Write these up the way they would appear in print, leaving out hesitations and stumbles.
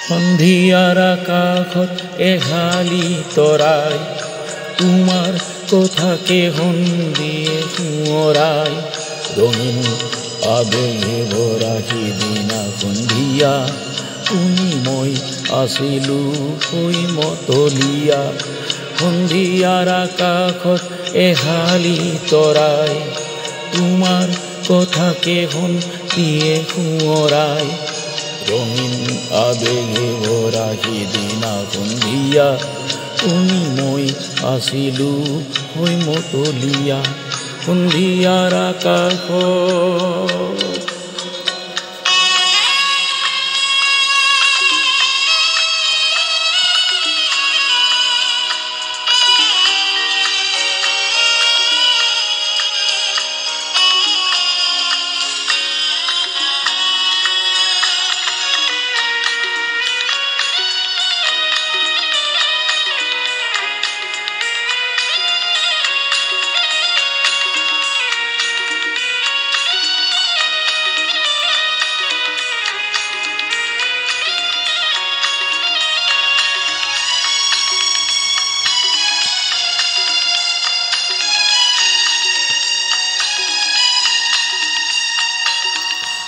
সন্ধিয়াৰ আকাশত এহালি তৰাই তোমাৰ কথাকে সন্ধিয়ে সোঁৱৰাই ৰঙীন আবেগে ভৰা সিদিনা সন্ধিয়া তুমি মই আছিলোঁ হৈ মতলীয়া সন্ধিয়াৰ আকাশত এহালি তৰাই তোমাৰ কথাকে সন্ধিয়ে সোঁৱৰাই ৰঙীন আবেগে ভৰা সিদিনা সন্ধিয়া তুমি মই আছিলোঁ হৈ মতলীয়া সন্ধিয়াৰ আকাশত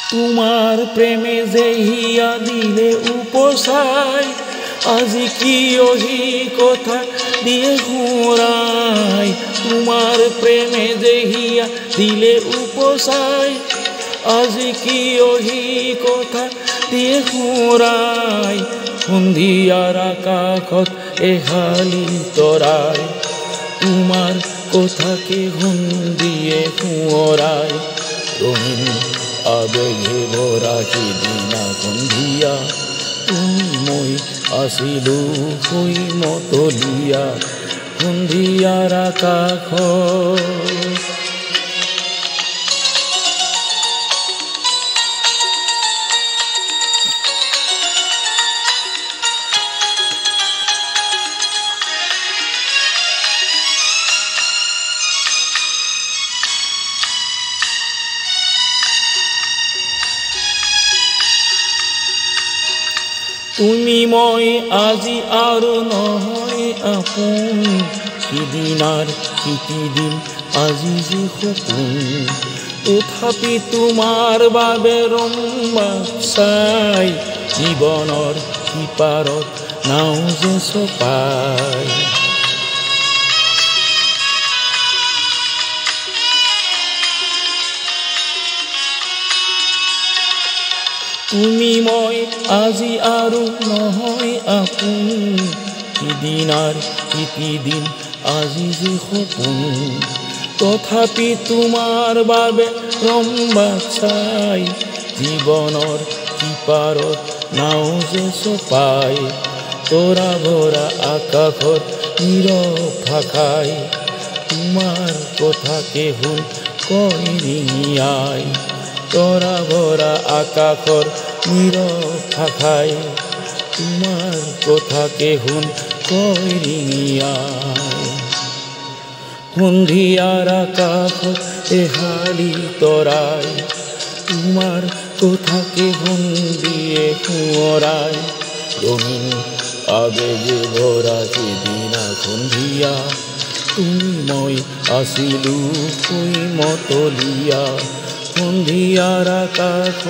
তোমাৰ প্ৰেমে যে হিয়া দিলে উপচাই আজি কিয় সি কথা দিয়ে সোঁৱৰাই তোমাৰ প্ৰেমে যে হিয়া দিলে উপচাই আজি কিয় সি কথা দিয়ে সোঁৱৰাই সন্ধিয়াৰ আকাশত এহালি তৰাই তোমাৰ কথাকে সন্ধিয়ে সোঁৱৰাই ৰঙীন আবেগে ভৰা সিদিনা সন্ধিয়া তুমি মই আছিলোঁ হৈ মতলীয়া সন্ধিয়াৰ আকাশত তুমি মই আজি আৰু নহয় আপোন সিদিনাৰ সিদিন আজি যে সপোন তথাপি তোমাৰ বাবে ৰম্বা চাই জীৱনৰ সিপাৰত নাও যে চপাই তুমি মই আজি আৰু নহয় আপোন সিদিনাৰ সিদিন আজি যে সপোন তথাপি তোমাৰ বাবে ৰম্বা চাই জীৱনৰ সিপাৰত নাও যে চপাই তৰা ভৰা আকাশত নীৰৱ ভাষাই তোমাৰ কথাকে শুন কয় ৰিঙিয়াই তৰা ভৰা আকাশৰ নীৰৱ ভাষাই তোমাৰ কথাকে শুন কয় ৰিঙিয়াই সন্ধিয়াৰ আকাশত এহালি তৰাই তোমাৰ কথাকে সন্ধিয়ে সোঁৱৰাই ৰঙীন আবেগে ভৰা সিদিনা সন্ধিয়া তুমি মই আছিলোঁ হৈ মতলীয়া সন্ধিয়াৰ আকাশত